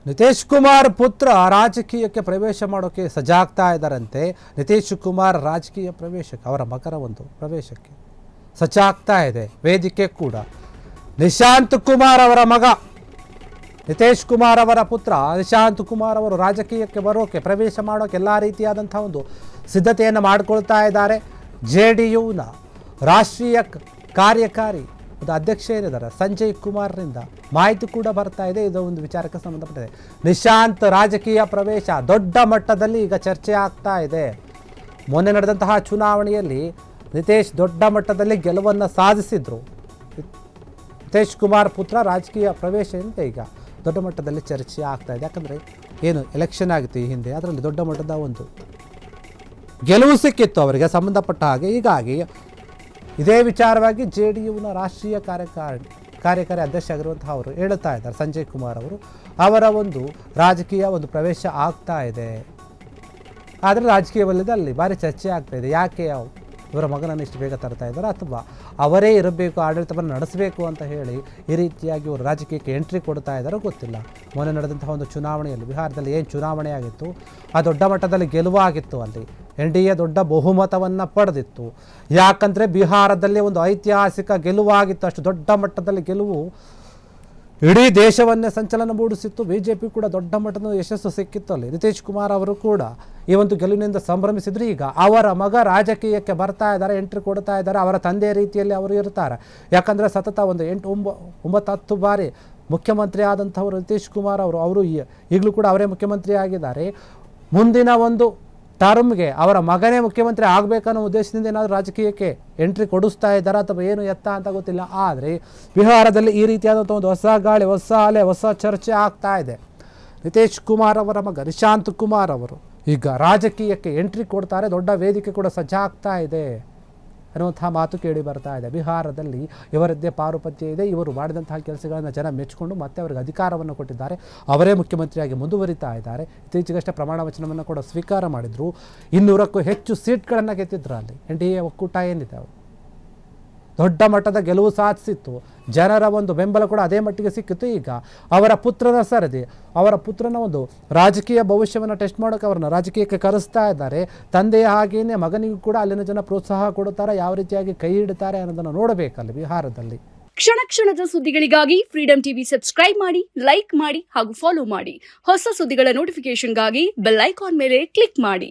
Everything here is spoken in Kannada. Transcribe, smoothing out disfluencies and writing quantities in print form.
ನಿತೀಶ್ ಕುಮಾರ್ ಪುತ್ರ ರಾಜಕೀಯಕ್ಕೆ ಪ್ರವೇಶ ಮಾಡೋಕ್ಕೆ ಸಜ್ಜಾಗ್ತಾ ಇದ್ದಾರಂತೆ. ನಿತೀಶ್ ಕುಮಾರ್ ರಾಜಕೀಯ ಪ್ರವೇಶಕ್ಕೆ, ಅವರ ಮಗನ ಒಂದು ಪ್ರವೇಶಕ್ಕೆ ಸಜ್ಜಾಗ್ತಾ ಇದೆ ವೇದಿಕೆ ಕೂಡ. ನಿಶಾಂತ್ ಕುಮಾರ್ ಅವರ ಮಗ ನಿತೀಶ್ ಕುಮಾರ್ ಅವರ ಪುತ್ರ ನಿಶಾಂತ್ ಕುಮಾರ್ ಅವರು ರಾಜಕೀಯಕ್ಕೆ ಬರೋಕೆ ಪ್ರವೇಶ ಮಾಡೋಕೆ ಎಲ್ಲ ರೀತಿಯಾದಂಥ ಒಂದು ಸಿದ್ಧತೆಯನ್ನು ಮಾಡಿಕೊಳ್ತಾ ಇದ್ದಾರೆ. JDUನ ರಾಷ್ಟ್ರೀಯ ಕಾರ್ಯಕಾರಿ ಅಧ್ಯಕ್ಷ ಏನಿದ್ದಾರೆ ಸಂಜಯ್ ಕುಮಾರ್ನಿಂದ ಮಾಹಿತಿ ಕೂಡ ಬರ್ತಾ ಇದೆ. ಇದು ಒಂದು ವಿಚಾರಕ್ಕೆ ಸಂಬಂಧಪಟ್ಟಿದೆ. ನಿಶಾಂತ್ ರಾಜಕೀಯ ಪ್ರವೇಶ ದೊಡ್ಡ ಮಟ್ಟದಲ್ಲಿ ಈಗ ಚರ್ಚೆ ಆಗ್ತಾ ಇದೆ. ಮೊನ್ನೆ ನಡೆದಂತಹ ಚುನಾವಣೆಯಲ್ಲಿ ನಿತೀಶ್ ದೊಡ್ಡ ಮಟ್ಟದಲ್ಲಿ ಗೆಲುವನ್ನು ಸಾಧಿಸಿದ್ರು. ನಿತೀಶ್ ಕುಮಾರ್ ಪುತ್ರ ರಾಜಕೀಯ ಪ್ರವೇಶ ಅಂತ ಈಗ ದೊಡ್ಡ ಮಟ್ಟದಲ್ಲಿ ಚರ್ಚೆ ಆಗ್ತಾ ಇದೆ. ಯಾಕಂದರೆ ಏನು ಎಲೆಕ್ಷನ್ ಆಗಿತ್ತು ಈ ಹಿಂದೆ, ಅದರಲ್ಲಿ ದೊಡ್ಡ ಮಟ್ಟದ ಒಂದು ಗೆಲುವು ಸಿಕ್ಕಿತ್ತು ಅವರಿಗೆ ಸಂಬಂಧಪಟ್ಟ ಹಾಗೆ. ಹೀಗಾಗಿ ಇದೇ ವಿಚಾರವಾಗಿ JDUನ ರಾಷ್ಟ್ರೀಯ ಕಾರ್ಯಕಾರಿ ಅಧ್ಯಕ್ಷ ಆಗಿರುವಂತಹ ಅವರು ಹೇಳುತ್ತಾ ಇದ್ದಾರೆ, ಸಂಜಯ್ ಕುಮಾರ್ ಅವರು, ಅವರ ಒಂದು ರಾಜಕೀಯ ಒಂದು ಪ್ರವೇಶ ಆಗ್ತಾ ಇದೆ. ಆದರೆ ರಾಜಕೀಯ ವಲಯದಲ್ಲಿ ಭಾರಿ ಚರ್ಚೆ ಆಗ್ತಾ ಇದೆ. ಯಾಕೆ ಇವರ ಮಗನನ್ನು ಇಷ್ಟು ಬೇಗ ತರ್ತಾ ಇದ್ದಾರೆ, ಅಥವಾ ಅವರೇ ಇರಬೇಕು, ಆಡಳಿತವನ್ನು ನಡೆಸಬೇಕು ಅಂತ ಹೇಳಿ ಈ ರೀತಿಯಾಗಿ ಇವರು ರಾಜಕೀಯಕ್ಕೆ ಎಂಟ್ರಿ ಕೊಡ್ತಾ ಇದ್ದಾರೋ ಗೊತ್ತಿಲ್ಲ. ಮೊನ್ನೆ ನಡೆದಂತಹ ಒಂದು ಚುನಾವಣೆಯಲ್ಲಿ ಬಿಹಾರದಲ್ಲಿ ಏನು ಚುನಾವಣೆ ಆಗಿತ್ತು, ಆ ದೊಡ್ಡ ಮಟ್ಟದಲ್ಲಿ ಗೆಲುವಾಗಿತ್ತು. ಅಲ್ಲಿ NDA ದೊಡ್ಡ ಬಹುಮತವನ್ನು ಪಡೆದಿತ್ತು. ಯಾಕಂದರೆ ಬಿಹಾರದಲ್ಲಿ ಒಂದು ಐತಿಹಾಸಿಕ ಗೆಲುವಾಗಿತ್ತು. ಅಷ್ಟು ದೊಡ್ಡ ಮಟ್ಟದಲ್ಲಿ ಗೆಲುವು ಇಡೀ ದೇಶವನ್ನೇ ಸಂಚಲನ ಮೂಡಿಸಿತ್ತು. BJP ಕೂಡ ದೊಡ್ಡ ಮಟ್ಟದ ಯಶಸ್ಸು ಸಿಕ್ಕಿತ್ತು ಅಲ್ಲಿ. ನಿತೀಶ್ ಕುಮಾರ್ ಅವರು ಕೂಡ ಈ ಒಂದು ಗೆಲುವಿನಿಂದ ಸಂಭ್ರಮಿಸಿದ್ರು. ಈಗ ಅವರ ಮಗ ರಾಜಕೀಯಕ್ಕೆ ಬರ್ತಾ ಇದ್ದಾರೆ, ಎಂಟ್ರಿ ಕೊಡ್ತಾ ಇದ್ದಾರೆ. ಅವರ ತಂದೆ ರೀತಿಯಲ್ಲಿ ಅವರು ಇರ್ತಾರೆ. ಯಾಕಂದರೆ ಸತತ ಒಂದು 8-9-10 ಬಾರಿ ಮುಖ್ಯಮಂತ್ರಿ ಆದಂಥವರು ನಿತೀಶ್ ಕುಮಾರ್ ಅವರು ಈಗಲೂ ಕೂಡ ಅವರೇ ಮುಖ್ಯಮಂತ್ರಿ ಆಗಿದ್ದಾರೆ. ಮುಂದಿನ ಒಂದು ಟರ್ಮ್ಗೆ ಅವರ ಮಗನೇ ಮುಖ್ಯಮಂತ್ರಿ ಆಗಬೇಕನ್ನೋ ಉದ್ದೇಶದಿಂದ ಏನಾದರೂ ರಾಜಕೀಯಕ್ಕೆ ಎಂಟ್ರಿ ಕೊಡಿಸ್ತಾ ಇದ್ದಾರಾ ಅಥವಾ ಏನು ಎತ್ತ ಅಂತ ಗೊತ್ತಿಲ್ಲ. ಆದರೆ ಬಿಹಾರದಲ್ಲಿ ಈ ರೀತಿಯಾದಂಥ ಒಂದು ಹೊಸ ಗಾಳಿ, ಹೊಸ ಅಲೆ, ಹೊಸ ಚರ್ಚೆ ಆಗ್ತಾ ಇದೆ. ನಿತೀಶ್ ಕುಮಾರ್ ಅವರ ಮಗ ನಿಶಾಂತ್ ಕುಮಾರ್ ಅವರು ಈಗ ರಾಜಕೀಯಕ್ಕೆ ಎಂಟ್ರಿ ಕೊಡ್ತಾರೆ, ದೊಡ್ಡ ವೇದಿಕೆ ಕೂಡ ಸಜ್ಜಾಗ್ತಾ ಇದೆ ಅನ್ನುವಂತಹ ಮಾತು ಕೇಳಿ ಬರ್ತಾ ಇದೆ. ಬಿಹಾರದಲ್ಲಿ ಇವರದ್ದೇ ಪಾರುಪತ್ಯ ಇದೆ. ಇವರು ಮಾಡಿದಂತಹ ಕೆಲಸಗಳನ್ನು ಜನ ಮೆಚ್ಚಿಕೊಂಡು ಮತ್ತೆ ಅವರಿಗೆ ಅಧಿಕಾರವನ್ನು ಕೊಟ್ಟಿದ್ದಾರೆ. ಅವರೇ ಮುಖ್ಯಮಂತ್ರಿಯಾಗಿ ಮುಂದುವರಿತಾ ಇದ್ದಾರೆ. ಇತ್ತೀಚೆಗಷ್ಟೇ ಪ್ರಮಾಣ ವಚನವನ್ನು ಕೂಡ ಸ್ವೀಕಾರ ಮಾಡಿದರು. 200ಕ್ಕೂ ಹೆಚ್ಚು ಸೀಟ್ಗಳನ್ನು ಗೆದ್ದಿದ್ರು. ಅಲ್ಲಿ NDA ಒಕ್ಕೂಟ ಏನಿದೆ ಅವರು ದೊಡ್ಡ ಮಟ್ಟದ ಗೆಲುವು ಸಾಧಿಸಿತ್ತು. ಜನರ ಒಂದು ಬೆಂಬಲ ಕೂಡ ಅದೇ ಮಟ್ಟಿಗೆ ಸಿಕ್ಕಿತ್ತು. ಈಗ ಅವರ ಪುತ್ರನ ಸರದಿ, ಅವರ ಪುತ್ರನ ಒಂದು ರಾಜಕೀಯ ಭವಿಷ್ಯವನ್ನು ಟೆಸ್ಟ್ ಮಾಡೋಕ್ಕೆ ಅವರನ್ನು ರಾಜಕೀಯಕ್ಕೆ ಕರೆಸ್ತಾ ಇದ್ದಾರೆ. ತಂದೆಯ ಹಾಗೆಯೇ ಮಗನಿಗೂ ಕೂಡ ಅಲ್ಲಿನ ಜನ ಪ್ರೋತ್ಸಾಹ ಕೊಡುತ್ತಾರೆ, ಯಾವ ರೀತಿಯಾಗಿ ಕೈ ಹಿಡುತ್ತಾರೆ ಅನ್ನೋದನ್ನು ನೋಡಬೇಕಲ್ಲಿ ಬಿಹಾರದಲ್ಲಿ. ಕ್ಷಣ ಕ್ಷಣದ ಸುದ್ದಿಗಳಿಗಾಗಿ ಫ್ರೀಡಂ ಟಿವಿ ಸಬ್ಸ್ಕ್ರೈಬ್ ಮಾಡಿ, ಲೈಕ್ ಮಾಡಿ ಹಾಗೂ ಫಾಲೋ ಮಾಡಿ. ಹೊಸ ಸುದ್ದಿಗಳ ನೋಟಿಫಿಕೇಶನ್ಗಾಗಿ ಬೆಲ್ ಐಕಾನ್ ಮೇಲೆ ಕ್ಲಿಕ್ ಮಾಡಿ.